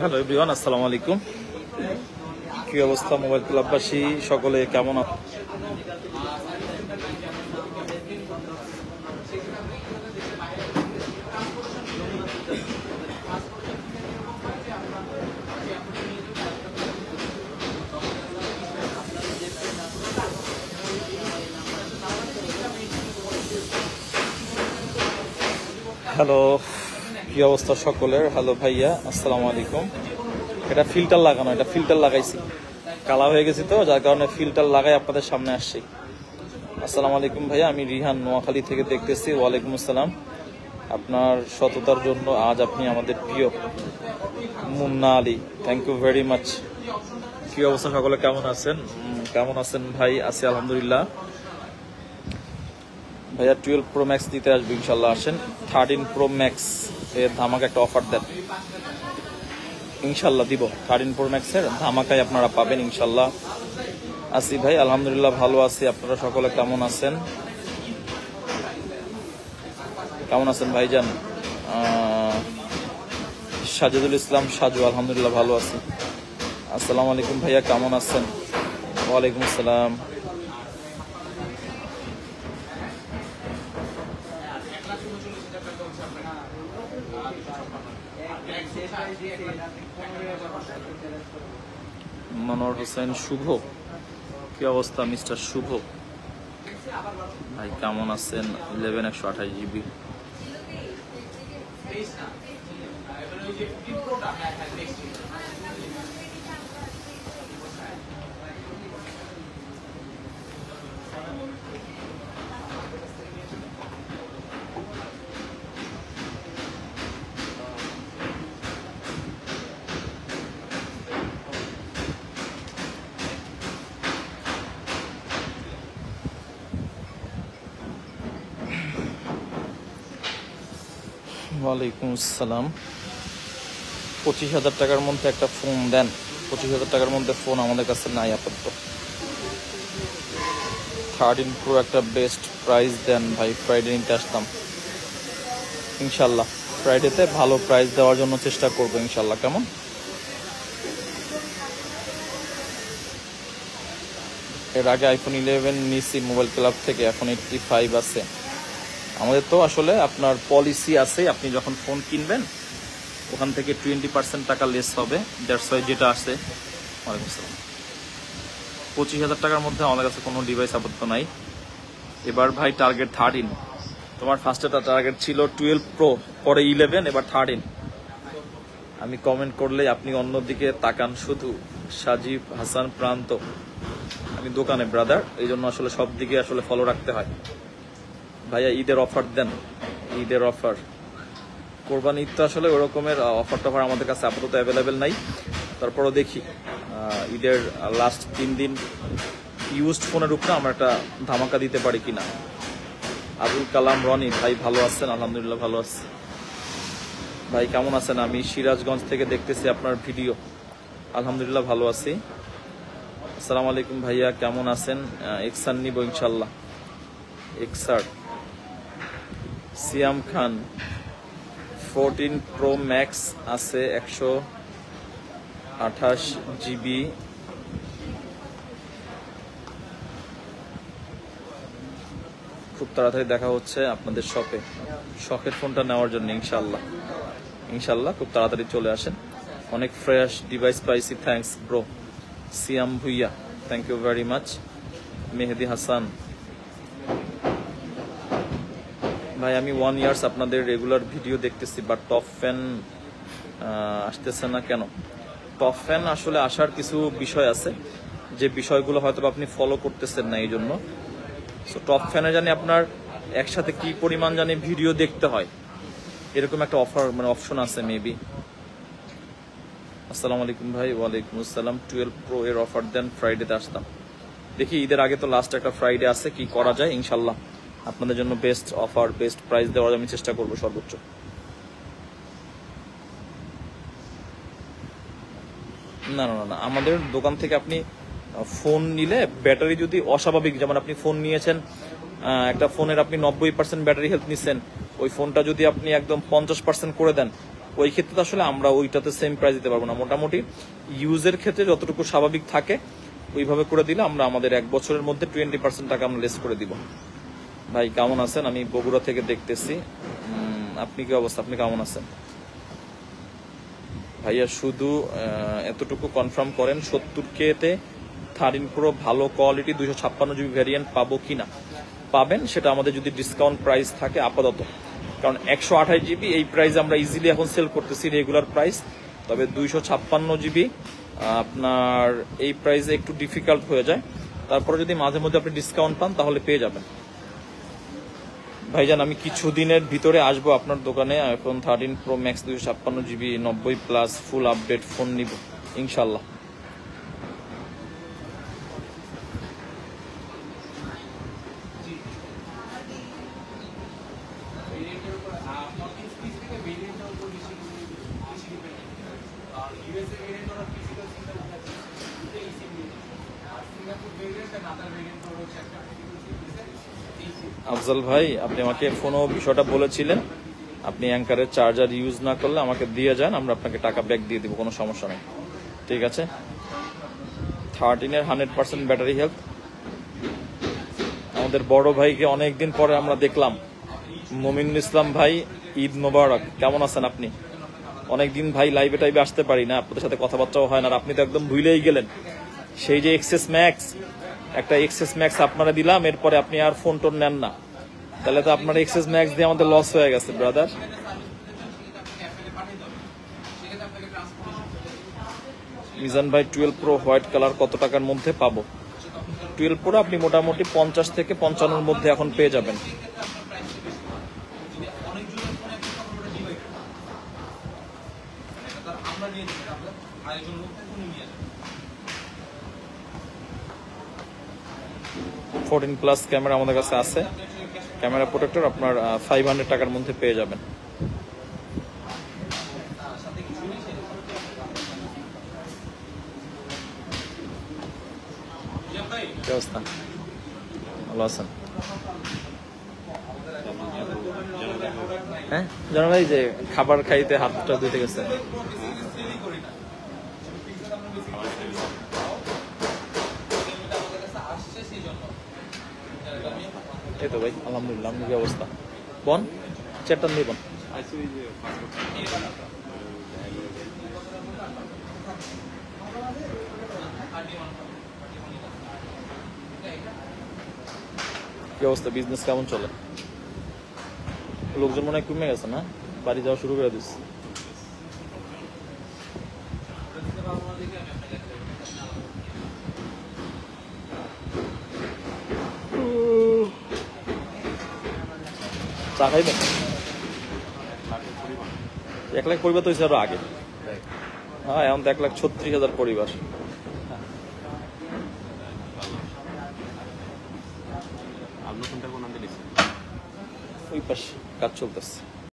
Hello everyone, আসসালামু আলাইকুম। কি অবস্থা মোবাইল ক্লাববাসী সকলে, কেমন আছেন? হ্যালো, কি অবস্থা সকলের? হ্যালো ভাইয়া, আসসালামু আলাইকুম। এটা ফিল্টার লাগানো, এটা ফিল্টার লাগাইছি, কালা হয়ে গেছি তো, যার কারণে ফিল্টার লাগাই আপনাদের সামনে আসছি। আসসালামু আলাইকুম ভাইয়া, আমি রিহান নোয়াখালী থেকে দেখতেছি। ওয়ালাইকুম আসসালাম। আপনার সততার জন্য আজ আপনি আমাদের প্রিয় Munna Ali, thank you very much. কি অবস্থা সকলে, কেমন আছেন? কেমন আছেন ভাই? আছি আলহামদুলিল্লাহ। ভাইয়া 12 Pro Max দিতে আসবে ইনশাল্লাহ, আসেন। 13 Pro Max এর ধামাকা একটা অফার দেন, ইনশাল্লাহ দিব। 13 Pro Max এর ধামাকায় আপনারা পাবেন ইনশাল্লাহ। আসি ভাই, আলহামদুলিল্লাহ ভালো আছি। আপনারা সকলে কেমন আছেন? কেমন আছেন ভাইজান? সাজিদুল ইসলাম সাজু, আলহামদুলিল্লাহ ভালো আছি। আসসালামু আলাইকুম ভাইয়া, কেমন আছেন? ওয়ালাইকুম আসসালাম। মনোয়ার হোসেন শুভ, কি অবস্থা মিস্টার শুভ ভাই, কেমন আছেন? 11/128 GB। ওয়ালাইকুম আসসালাম। 25,000 টাকার মধ্যে একটা ফোন দেন। 25,000 টাকার মধ্যে ফোন আমাদের কাছে নাই আপাতত। 13 Pro একটা বেস্ট প্রাইস দেন ভাই, ফ্রাইডে নিতে আসতাম ইনশাল্লাহ। ফ্রাইডেতে ভালো প্রাইস দেওয়ার জন্য চেষ্টা করবো ইনশাল্লাহ। কেমন? এর আগে iPhone 11 নিছি মোবাইল ক্লাব থেকে, এখন 85 আছে। আমাদের তো আসলে আপনার পলিসি আছে, আপনি যখন ফোন কিনবেন ওখান থেকে 20% টাকা লেস হবে। দ্যাটস ওয়াই যেটা আছে। ওয়ালাইকুম আসসালাম। 25,000 টাকার মধ্যে আমাদের কাছে কোনো ডিভাইস আপাতত নাই। এবার ভাই টার্গেট 13। তোমার ফার্স্টে টার্গেট ছিল 12 Pro, পরে 11, এবার 13। আমি কমেন্ট করলে আপনি অন্যদিকে তাকান শুধু। সাজিব হাসান প্রান্ত, আমি দোকানে ব্রাদার, এই জন্য আসলে সব দিকে আসলে ফলো রাখতে হয়। ভাইয়া ঈদের অফার দেন। ঈদের অফার, কোরবানি ঈদ তো আসলে ওরকমের অফার টফার আমাদের কাছে আপাতত অ্যাভেলেবেল নাই। তারপরও দেখি ঈদের লাস্ট 3 দিন ইউজড ফোনের উপরে আমরা একটা ধামাকা দিতে পারি কিনা। আবুল কালাম রনি ভাই, ভালো আছেন? আলহামদুলিল্লাহ ভালো আছি ভাই, কেমন আছেন? আমি সিরাজগঞ্জ থেকে দেখতেছি আপনার ভিডিও, আলহামদুলিল্লাহ ভালো আছি। আসসালামু আলাইকুম ভাইয়া, কেমন আছেন? এক্সার নিব ইনশাল্লাহ। এক্সার। সিয়াম খান, 14 Pro Max আছে 128 GB। খুব তাড়াতাড়ি দেখা হচ্ছে আপনাদের শপে, শখের ফোনটা নেওয়ার জন্য ইনশাল্লাহ। ইনশাল্লাহ খুব তাড়াতাড়ি চলে আসেন। অনেক ফ্রেশ ডিভাইস পাইছি, thanks bro. Siam Bhuiyan, thank you very much. Mehedi Hasan ভাই, আমি 1 ইয়ার্স আপনাদের রেগুলার ভিডিও দেখতেছি, বাট টপ ফ্যান আসতেছে না কেন? টপ ফ্যান আসলে আসার কিছু বিষয় আছে, যে বিষয়গুলো হয়তো আপনি ফলো করতেছেন না, এই জন্য। সো টপ ফ্যানে জানি আপনার একসাথে কি পরিমাণ জানি ভিডিও দেখতে হয়, এরকম একটা অফার মানে অপশন আছে মেবি। আসসালামু আলাইকুম ভাই। ওয়ালাইকুম আসসালাম। 12 Pro এর অফার দেন, ফ্রাইডেতে আসতাম। দেখি ঈদের আগে তো লাস্ট একটা ফ্রাইডে আছে, কি করা যায় ইনশাল্লাহ আপনাদের জন্য বেস্ট অফার, বেস্ট প্রাইস দেওয়ার আমি চেষ্টা করবো সর্বোচ্চ। না না না, আমাদের দোকান থেকে আপনি ফোন নিলে ব্যাটারি যদি অস্বাভাবিক, যেমন আপনি ফোন নিয়েছেন, একটা ফোনের আপনি 90% ব্যাটারি হেলথ নিচ্ছেন, ওই ফোনটা যদি আপনি একদম 50% করে দেন, ওই ক্ষেত্রে তো আসলে আমরা ওইটাতে সেম প্রাইস দিতে পারবো না। মোটামুটি ইউজের ক্ষেত্রে যতটুকু স্বাভাবিক থাকে ওইভাবে করে দিলে আমরা আমাদের 1 বছরের মধ্যে 20% টাকা আমরা লেস করে দিব। ভাই কেমন আছেন? আমি বগুড়া থেকে দেখতেছি। আপনি কি অবস্থা? আপনি কেমন আছেন ভাইয়া? শুধু এতটুকু কনফার্ম করেন 70K তে 13 Pro ভালো কোয়ালিটি 256GB ভ্যারিয়েন্ট পাবো কিনা। পাবেন, সেটা আমাদের যদি ডিসকাউন্ট প্রাইস থাকে আপাতত, কারণ 128GB এই প্রাইস আমরা ইজিলি এখন সেল করতেছি রেগুলার প্রাইস। তবে 256GB আপনার এই প্রাইসে একটু ডিফিকাল্ট হয়ে যায়। তারপরে যদি মাঝে মধ্যে আপনি ডিসকাউন্ট পান তাহলে পেয়ে যাবেন। ভাইজান আমি কিছুদিনের ভিতরে আসবো আপনার দোকানে, iPhone 13 Pro Max 256GB 90+ full update phone নিব ইনশাল্লাহ। আফজাল ভাই, আপনি আমাকে ফোনও বিষয়টা বলেছিলেন, আপনি অ্যাঙ্কারের চার্জার ইউজ না করলে আমাকে দিয়ে যান, আমরা আপনাকে টাকা ব্যাক দিয়ে দিব, কোনো সমস্যা নেই। ঠিক আছে। 13-এর 100% ব্যাটারি হেলথ। আমাদের বড় ভাইকে অনেকদিন পরে আমরা দেখলাম, মমিনুল ইসলাম ভাই, ঈদ মোবারক। কেমন আছেন আপনি? অনেকদিন ভাই লাইভে টাইভে আসতে পারি না, আপনাদের সাথে কথাবার্তাও হয় না, আর আপনি তো একদম ভুলেই গেলেন সেই যে এক্সএস ম্যাক্স, একটা এক্সএস ম্যাক্স আপনারা দিলাম, এরপরে আপনি আর ফোন টোন নেন না, তাহলে তো আপনার এক্সএস ম্যাক্স দিয়ে আমাদের লস হয়ে গেছে ব্রাদার। মিজান ভাই 12 Pro হোয়াইট কালার কত টাকার মধ্যে পাবো? 12 Pro আপনি মোটামুটি 50 থেকে 55-এর মধ্যে এখন পেয়ে যাবেন। ফোরটিন প্লাস ক্যামেরা আমাদের কাছে আছে, ক্যামেরা প্রোটেক্টর আপনার 500 টাকার মধ্যে পেয়ে যাবেন। কি অবস্থা? ভালো আছেন? হ্যাঁ জানো ভাই, যে খাবার খাইতে হাতটা ধুইতে গেছে। এই তো ভাই আলহামদুলিল্লাহ। আপনি কি অবস্থা? বন চেটটা নিয়ে বন। কি অবস্থা? বিজনেস কেমন চলে? লোকজন মনে হয় কমে গেছে না? বাড়ি যাওয়া শুরু করে দিচ্ছে। চা খাইবেন? 1 লাখ পরিবার তো হয়েছে আরো আগে। হ্যাঁ এখন তো 1,36,000 পরিবার। ওই পাশ কাজ চলতেছে।